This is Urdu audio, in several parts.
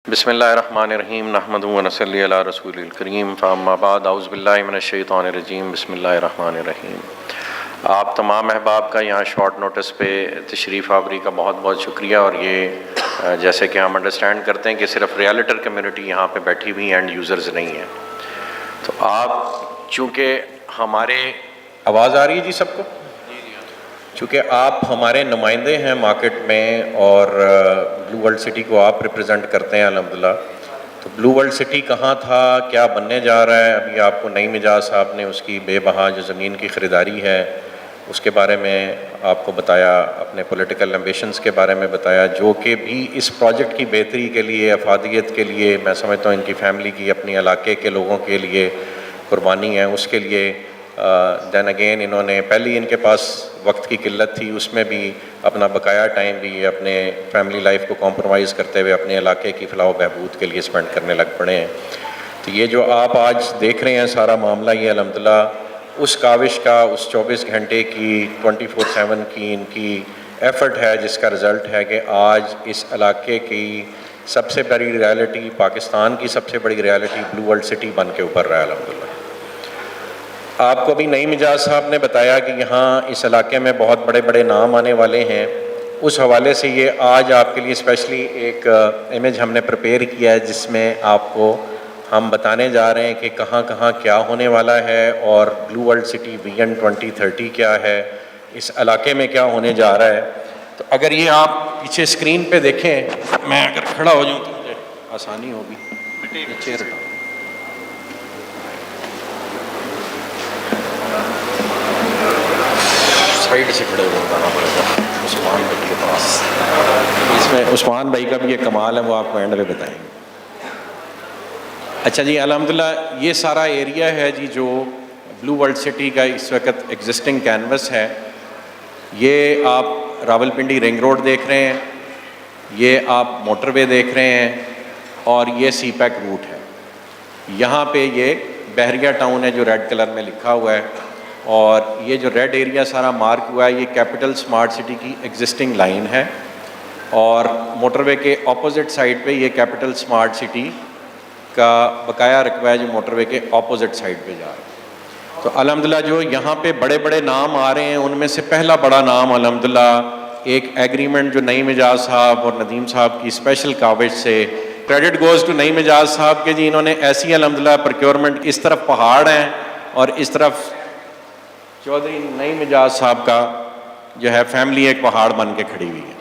بسم اللہ الرحمن الرحیم نحمدہ و نصلی علی رسول الکریم فاما بعد اعوذ باللہ من الشیطان الرجیم بسم اللہ الرحمن الرحیم۔ آپ تمام احباب کا یہاں شارٹ نوٹس پہ تشریف آوری کا بہت بہت شکریہ، اور یہ جیسے کہ ہم انڈرسٹینڈ کرتے ہیں کہ صرف ریالٹر کمیونٹی یہاں پہ بیٹھی ہوئی اینڈ یوزرز نہیں ہیں، تو آپ چونکہ ہمارے آواز آ رہی ہے جی سب کو، چونکہ آپ ہمارے نمائندے ہیں مارکیٹ میں اور بلو ورلڈ سٹی کو آپ ریپرزینٹ کرتے ہیں الحمدللہ، تو بلو ورلڈ سٹی کہاں تھا، کیا بننے جا رہا ہے، ابھی آپ کو نعیم اعجاز صاحب نے اس کی بے بہا جو زمین کی خریداری ہے اس کے بارے میں آپ کو بتایا، اپنے پولیٹیکل ایمبیشنز کے بارے میں بتایا، جو کہ بھی اس پروجیکٹ کی بہتری کے لیے، افادیت کے لیے، میں سمجھتا ہوں ان کی فیملی کی، اپنی علاقے کے لوگوں کے لیے قربانی ہے، اس کے لیے دین اگین انہوں نے پہلی ان کے پاس وقت کی قلت تھی، اس میں بھی اپنا بقایا ٹائم بھی اپنے فیملی لائف کو کمپرومائز کرتے ہوئے اپنے علاقے کی فلاح و بہبود کے لیے اسپینڈ کرنے لگ پڑے ہیں۔ تو یہ جو آپ آج دیکھ رہے ہیں سارا معاملہ، یہ الحمدللہ اس کاوش کا، اس 24 گھنٹے کی 24/7 کی ان کی ایفرٹ ہے، جس کا رزلٹ ہے کہ آج اس علاقے کی سب سے بڑی ریالٹی، پاکستان کی سب سے بڑی ریالٹی بلو ورلڈ سٹی بن کے ابھر رہا ہے الحمدللہ۔ آپ کو بھی نعیم اعجاز صاحب نے بتایا کہ یہاں اس علاقے میں بہت بڑے بڑے نام آنے والے ہیں، اس حوالے سے یہ آج آپ کے لیے اسپیشلی ایک امیج ہم نے پریپیئر کیا ہے، جس میں آپ کو ہم بتانے جا رہے ہیں کہ کہاں کہاں کیا ہونے والا ہے، اور بلو ورلڈ سٹی ویژن 2030 کیا ہے، اس علاقے میں کیا ہونے جا رہا ہے۔ تو اگر یہ آپ پیچھے اسکرین پہ دیکھیں، میں اگر کھڑا ہو جاؤں تو مجھے آسانی ہوگی، چیئر ہٹاؤ۔ سائڈ سے کھڑے ہونا پڑے گا عثمان بھائی کے پاس، اس میں عثمان بھائی کا بھی یہ کمال ہے، وہ آپ کو اینڈ میں بتائیں گے۔ اچھا جی، الحمدللہ یہ سارا ایریا ہے جی جو بلو ورلڈ سٹی کا اس وقت ایگزسٹنگ کینوس ہے۔ یہ آپ راولپنڈی رنگ روڈ دیکھ رہے ہیں، یہ آپ موٹر وے دیکھ رہے ہیں، اور یہ سی پیک روٹ ہے۔ یہاں پہ یہ بحریہ ٹاؤن ہے جو ریڈ کلر میں لکھا ہوا ہے، اور یہ جو ریڈ ایریا سارا مارک ہوا ہے، یہ کیپٹل سمارٹ سٹی کی ایگزسٹنگ لائن ہے، اور موٹر وے کے اپوزٹ سائڈ پہ یہ کیپٹل سمارٹ سٹی کا بقایا رقبہ ہے جو موٹر وے کے اپوزٹ سائڈ پہ جا رہا ہے۔ تو الحمدللہ جو یہاں پہ بڑے بڑے نام آ رہے ہیں، ان میں سے پہلا بڑا نام الحمدللہ ایک ایگریمنٹ جو نعیم اعجاز صاحب اور ندیم صاحب کی اسپیشل کاوش سے، کریڈٹ گوز ٹو نعیم اعجاز صاحب کے جی، انہوں نے ایسی الحمدللہ پروکیورمنٹ، اس طرف پہاڑ ہیں اور اس طرف چودھری نعیم اعجاز صاحب کا جو ہے فیملی ایک پہاڑ بن کے کھڑی ہوئی ہے۔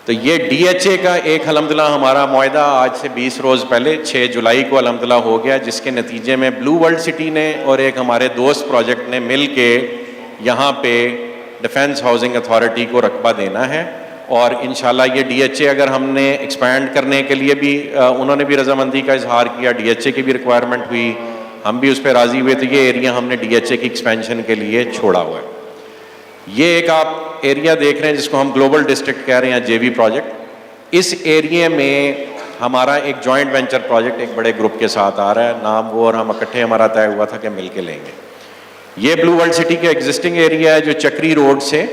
تو یہ ڈی ایچ اے کا ایک الحمدللہ ہمارا معاہدہ آج سے 20 روز پہلے 6 جولائی کو الحمدللہ ہو گیا، جس کے نتیجے میں بلو ورلڈ سٹی نے اور ایک ہمارے دوست پروجیکٹ نے مل کے یہاں پہ ڈیفنس ہاؤسنگ اتھارٹی کو رقبہ دینا ہے، اور انشاءاللہ یہ ڈی ایچ اے اگر ہم نے ایکسپینڈ کرنے کے لیے بھی انہوں نے بھی رضامندی کا اظہار کیا، ڈی ایچ اے کی بھی ریکوائرمنٹ ہوئی، ہم بھی اس پہ راضی ہوئے، تو یہ ایریا ہم نے ڈی ایچ اے کی ایکسپینشن کے لیے چھوڑا ہوا ہے۔ یہ ایک آپ ایریا دیکھ رہے ہیں جس کو ہم گلوبل ڈسٹرکٹ کہہ رہے ہیں، جے وی پروجیکٹ۔ اس ایریے میں ہمارا ایک جوائنٹ وینچر پروجیکٹ ایک بڑے گروپ کے ساتھ آ رہا ہے، نام وہ اور ہم اکٹھے ہمارا طے ہوا تھا کہ مل کے لیں گے۔ یہ بلو ورلڈ سٹی کے ایگزسٹنگ ایریا ہے جو چکری روڈ سے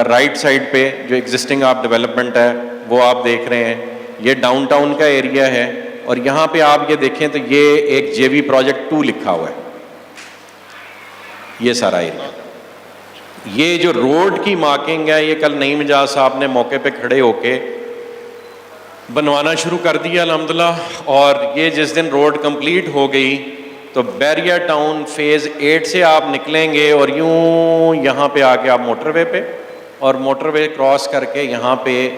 رائٹ سائڈ پہ جو ایگزسٹنگ آپ ڈیولپمنٹ ہے وہ آپ دیکھ رہے ہیں۔ یہ ڈاؤن ٹاؤن کا ایریا ہے، اور یہاں پہ آپ یہ دیکھیں تو یہ ایک جے وی پروجیکٹ 2 لکھا ہوا ہے، یہ سارا ایریا۔ یہ جو روڈ کی مارکنگ ہے، یہ کل نعیم اعجاز صاحب نے موقع پہ کھڑے ہو کے بنوانا شروع کر دیا الحمدللہ، اور یہ جس دن روڈ کمپلیٹ ہو گئی تو بحریہ ٹاؤن فیز 8 سے آپ نکلیں گے، اور یوں یہاں پہ آ کے آپ موٹر وے پہ، اور موٹر وے کراس کر کے یہاں پہ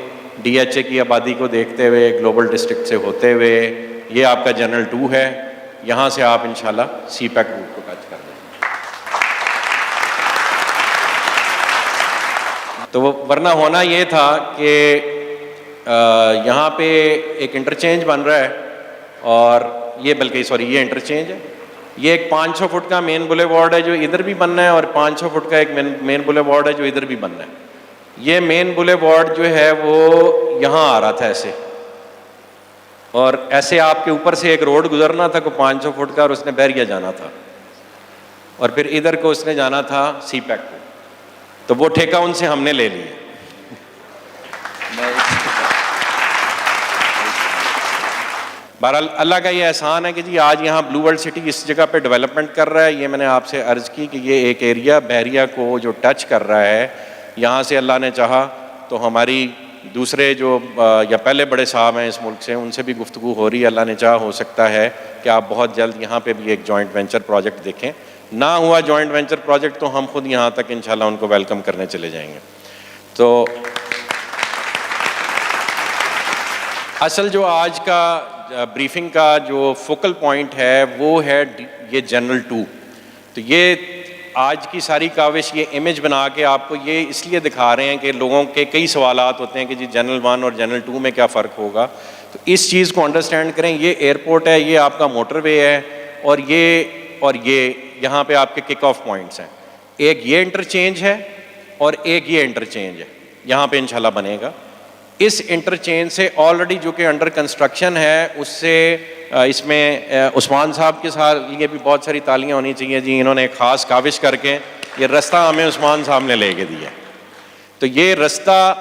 ڈی ایچ اے کی آبادی کو دیکھتے ہوئے گلوبل ڈسٹرکٹ سے ہوتے ہوئے یہ آپ کا جنرل 2 ہے، یہاں سے آپ انشاءاللہ سی پیک روٹ کو ٹچ کر دیں۔ تو ورنہ ہونا یہ تھا کہ یہاں پہ ایک انٹرچینج بن رہا ہے، اور یہ بلکہ سوری یہ انٹرچینج ہے، یہ ایک 500 فٹ کا مین بولے وارڈ ہے جو ادھر بھی بننا ہے، اور 500 فٹ کا ایک مین بولے وارڈ ہے جو ادھر بھی بننا ہے۔ یہ مین بولے وارڈ جو ہے وہ یہاں آ رہا تھا ایسے، اور ایسے آپ کے اوپر سے ایک روڈ گزرنا تھا کو 500 فٹ کا، اور اس نے بحریہ جانا تھا، اور پھر ادھر کو اس نے جانا تھا سی پیک کو، تو وہ ٹھیکہ ان سے ہم نے لے لیا۔ بہرحال اللہ کا یہ احسان ہے کہ جی آج یہاں بلو ورلڈ سٹی اس جگہ پہ ڈیولپمنٹ کر رہا ہے. یہ میں نے آپ سے عرض کی کہ یہ ایک ایریا بحریہ کو جو ٹچ کر رہا ہے, یہاں سے اللہ نے چاہا تو ہماری دوسرے جو یا پہلے بڑے صاحب ہیں اس ملک سے, ان سے بھی گفتگو ہو رہی ہے. اللہ نے چاہا ہو سکتا ہے کہ آپ بہت جلد یہاں پہ بھی ایک جوائنٹ وینچر پروجیکٹ دیکھیں. نہ ہوا جوائنٹ وینچر پروجیکٹ تو ہم خود یہاں تک انشاءاللہ ان کو ویلکم کرنے چلے جائیں گے. تو اصل جو آج کا بریفنگ کا جو فوکل پوائنٹ ہے وہ ہے یہ جنرل 2. تو یہ آج کی ساری کاوش یہ امیج بنا کے آپ کو یہ اس لیے دکھا رہے ہیں کہ لوگوں کے کئی سوالات ہوتے ہیں کہ جی جنرل 1 اور جنرل 2 میں کیا فرق ہوگا. تو اس چیز کو انڈرسٹینڈ کریں. یہ ایئرپورٹ ہے, یہ آپ کا موٹر وے ہے, اور یہ یہاں پہ آپ کے کک آف پوائنٹس ہیں. ایک یہ انٹرچینج ہے اور ایک یہ انٹرچینج ہے یہاں پہ انشاءاللہ بنے گا. اس انٹرچینج سے آلریڈی جو کہ انڈر کنسٹرکشن ہے اس سے اس میں عثمان صاحب کے ساتھ لیے بھی بہت ساری تالیاں ہونی چاہیے جی. انہوں نے ایک خاص کاوش کر کے یہ رستہ ہمیں عثمان صاحب نے لے کے دیا. تو یہ رستہ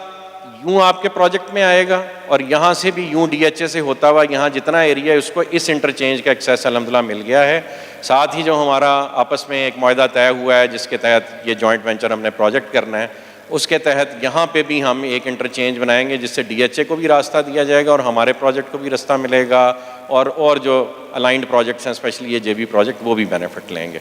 یوں آپ کے پروجیکٹ میں آئے گا اور یہاں سے بھی یوں ڈی ایچ اے سے ہوتا ہوا یہاں جتنا ایریا ہے اس کو اس انٹرچینج کا ایکسیس الحمدللہ مل گیا ہے. ساتھ ہی جو ہمارا آپس میں ایک معاہدہ طے ہوا ہے جس کے تحت یہ جوائنٹ وینچر ہم نے پروجیکٹ کرنا ہے, اس کے تحت یہاں پہ بھی ہم ایک انٹرچینج بنائیں گے جس سے ڈی ایچ اے کو بھی راستہ دیا جائے گا اور ہمارے پروجیکٹ کو بھی راستہ ملے گا, اور جو الائنڈ پروجیکٹس ہیں اسپیشلی یہ جے بی پروجیکٹ وہ بھی بینیفٹ لیں گے.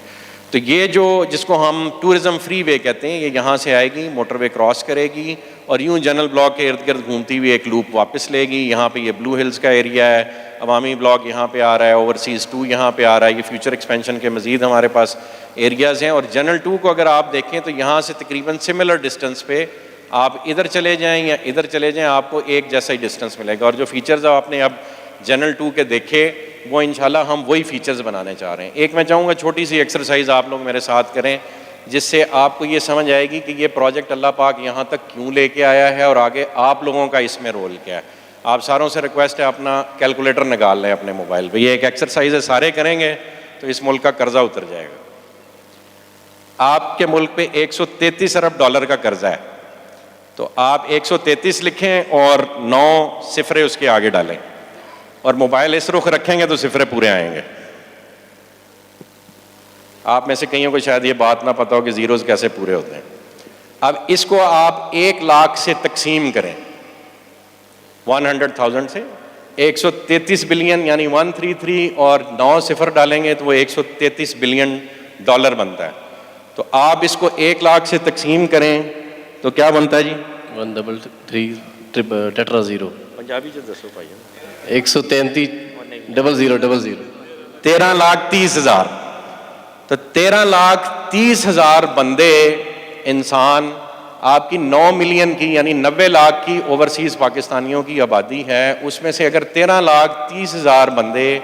تو یہ جو جس کو ہم ٹورزم فری وے کہتے ہیں یہ یہاں سے آئے گی, موٹر وے کراس کرے گی اور یوں جنرل بلاک کے ارد گرد گھومتی ہوئی ایک لوپ واپس لے گی. یہاں پہ یہ بلو ہلز کا ایریا ہے, عوامی بلاک یہاں پہ آ رہا ہے, اوورسیز 2 یہاں پہ آ رہا ہے. یہ فیوچر ایکسپینشن کے مزید ہمارے پاس ایریاز ہیں. اور جنرل 2 کو اگر آپ دیکھیں تو یہاں سے تقریباً سملر ڈسٹینس پہ آپ ادھر چلے جائیں یا ادھر چلے جائیں آپ کو ایک جیسا ہی ڈسٹینس ملے گا. اور جو فیچرز آپ نے اب جنرل 2 کے دیکھے وہ انشاءاللہ ہم وہی فیچرز بنانے چاہ رہے ہیں. ایک میں چاہوں گا چھوٹی سی ایکسرسائز آپ لوگ میرے ساتھ کریں جس سے آپ کو یہ سمجھ آئے گی کہ یہ پروجیکٹ اللہ پاک یہاں تک کیوں لے کے آیا ہے اور آگے آپ لوگوں کا اس میں رول کیا ہے. آپ ساروں سے ریکویسٹ ہے اپنا کیلکولیٹر نکال لیں اپنے موبائل پہ. یہ ایک ایکسرسائز ہے, سارے کریں گے تو اس ملک کا قرضہ اتر جائے گا. آپ کے ملک پہ $133 ارب کا قرضہ ہے, تو آپ 133 لکھیں اور 9 صفرے اس کے آگے ڈالیں اور موبائل اس رخ رکھیں گے تو صفرے پورے آئیں گے. آپ میں سے کئیوں کو شاید یہ بات نہ پتہ ہو کہ زیروز کیسے پورے ہوتے ہیں. اب اس کو آپ 1 لاکھ سے تقسیم کریں, 100,000 سے 133 بلین یعنی 133 اور 9 صفر ڈالیں گے تو وہ $133 بلین بنتا ہے. تو آپ اس کو 1 لاکھ سے تقسیم کریں تو کیا بنتا ہے جی؟ 133 ٹیٹرا زیرو پنجابی جو دسو بھائی 133 13,30,000. تو 13,30,000 بندے انسان آپ کی 9 ملین کی یعنی 90 لاکھ کی اوورسیز پاکستانیوں کی آبادی ہے. اس میں سے اگر 13,30,000 بندے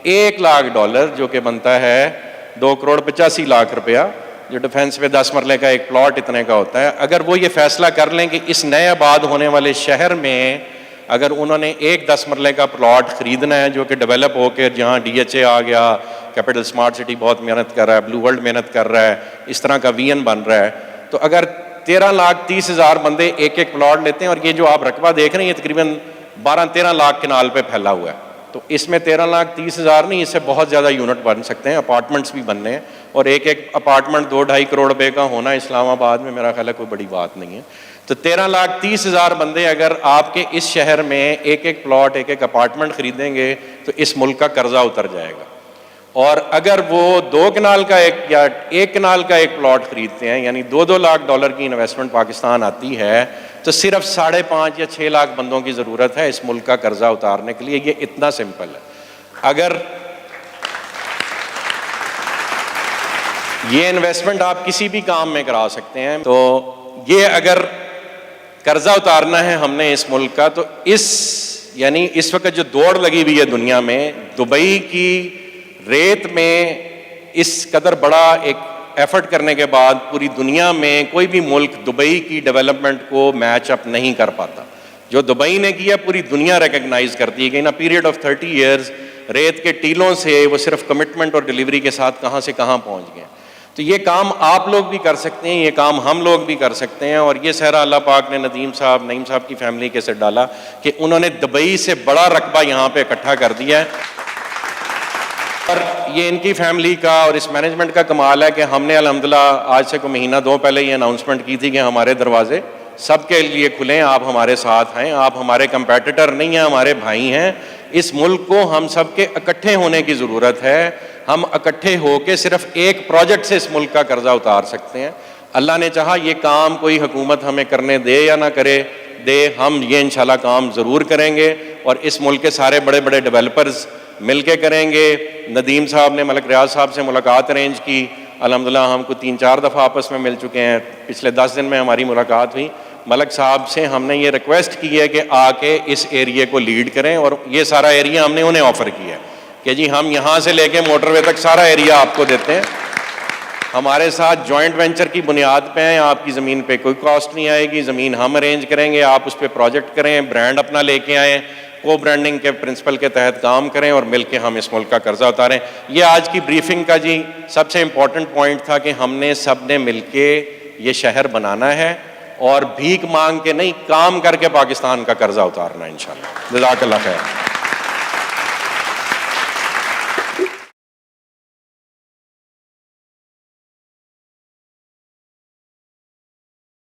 $1,00,000 جو کہ بنتا ہے 2,85,00,000 روپیہ, جو ڈیفنس پہ 10 مرلے کا ایک پلاٹ اتنے کا ہوتا ہے, اگر وہ یہ فیصلہ کر لیں کہ اس نئے آباد ہونے والے شہر میں اگر انہوں نے ایک 10 مرلے کا پلاٹ خریدنا ہے جو کہ ڈیولپ ہو کے جہاں ڈی ایچ اے آ گیا, کیپٹل اسمارٹ سٹی بہت محنت کر رہا ہے, بلو ورلڈ محنت کر رہا ہے, اس طرح کا وی این بن رہا ہے, تو اگر 13,30,000 بندے ایک پلاٹ لیتے ہیں اور یہ جو آپ رقبہ دیکھ رہے ہیں یہ تقریباً 12-13 لاکھ کنال پہ پھیلا ہوا ہے. تو اس میں 13,30,000 نہیں, اس سے بہت زیادہ یونٹ بن سکتے ہیں, اپارٹمنٹس بھی بننے ہیں. اور ایک اپارٹمنٹ 2-2.5 کروڑ روپے کا ہونا اسلام آباد میں میرا خیال ہے کوئی بڑی بات نہیں ہے. تو 13,30,000 بندے اگر آپ کے اس شہر میں ایک پلاٹ ایک اپارٹمنٹ خریدیں گے تو اس ملک کا قرضہ اتر جائے گا. اور اگر وہ 2 کنال کا یا 1 کنال کا ایک پلاٹ خریدتے ہیں یعنی $2 لاکھ کی انویسٹمنٹ پاکستان آتی ہے تو صرف 5.5 یا 6 لاکھ بندوں کی ضرورت ہے اس ملک کا قرضہ اتارنے کے لیے. یہ اتنا سمپل ہے. اگر یہ انویسٹمنٹ آپ کسی بھی کام میں کرا سکتے ہیں, تو یہ اگر قرضہ اتارنا ہے ہم نے اس ملک کا, تو یعنی اس وقت جو دوڑ لگی ہوئی ہے دنیا میں, دبئی کی ریت میں اس قدر بڑا ایک ایفرٹ کرنے کے بعد پوری دنیا میں کوئی بھی ملک دبئی کی ڈیولپمنٹ کو میچ اپ نہیں کر پاتا. جو دبئی نے کیا پوری دنیا ریکگنائز کرتی ہے کہ ان اے پیریڈ آف 30 ایئرز ریت کے ٹیلوں سے وہ صرف کمٹمنٹ اور ڈیلیوری کے ساتھ کہاں سے کہاں پہنچ گئے. تو یہ کام آپ لوگ بھی کر سکتے ہیں, یہ کام ہم لوگ بھی کر سکتے ہیں. اور یہ صحرا اللہ پاک نے نعیم صاحب کی فیملی کے ساتھ ڈالا کہ انہوں نے دبئی سے بڑا رقبہ یہاں پہ اکٹھا کر دیا ہے. اور یہ ان کی فیملی کا اور اس مینجمنٹ کا کمال ہے کہ ہم نے الحمدللہ آج سے کوئی مہینہ دو پہلے یہ اناؤنسمنٹ کی تھی کہ ہمارے دروازے سب کے لیے کھلے ہیں, آپ ہمارے ساتھ ہیں, آپ ہمارے کمپیٹیٹر نہیں ہیں, ہمارے بھائی ہیں. اس ملک کو ہم سب کے اکٹھے ہونے کی ضرورت ہے. ہم اکٹھے ہو کے صرف ایک پروجیکٹ سے اس ملک کا قرضہ اتار سکتے ہیں. اللہ نے چاہا یہ کام کوئی حکومت ہمیں کرنے دے یا نہ کرے دے, ہم یہ انشاءاللہ کام ضرور کریں گے. اور اس ملک کے سارے بڑے بڑے ڈیولپرز مل کے کریں گے. ندیم صاحب نے ملک ریاض صاحب سے ملاقات ارینج کی, الحمدللہ ہم کو 3-4 دفعہ آپس میں مل چکے ہیں. پچھلے 10 دن میں ہماری ملاقات ہوئی. ملک صاحب سے ہم نے یہ ریکویسٹ کی ہے کہ آ کے اس ایریے کو لیڈ کریں, اور یہ سارا ایریا ہم نے انہیں آفر کیا ہے کہ جی ہم یہاں سے لے کے موٹر وے تک سارا ایریا آپ کو دیتے ہیں. ہمارے ساتھ جوائنٹ وینچر کی بنیاد پہ ہیں, آپ کی زمین پہ کوئی کاسٹ نہیں آئے گی, زمین ہم ارینج کریں گے, آپ اس پہ پروجیکٹ کریں, برانڈ اپنا لے کے آئیں, کو برانڈنگ کے پرنسپل کے تحت کام کریں اور مل کے ہم اس ملک کا قرضہ اتاریں. یہ آج کی بریفنگ کا جی سب سے امپورٹنٹ پوائنٹ تھا کہ ہم نے سب نے مل کے یہ شہر بنانا ہے, اور بھیک مانگ کے نہیں, کام کر کے پاکستان کا قرضہ اتارنا ہے انشاءاللہ. جزاک اللہ خیر.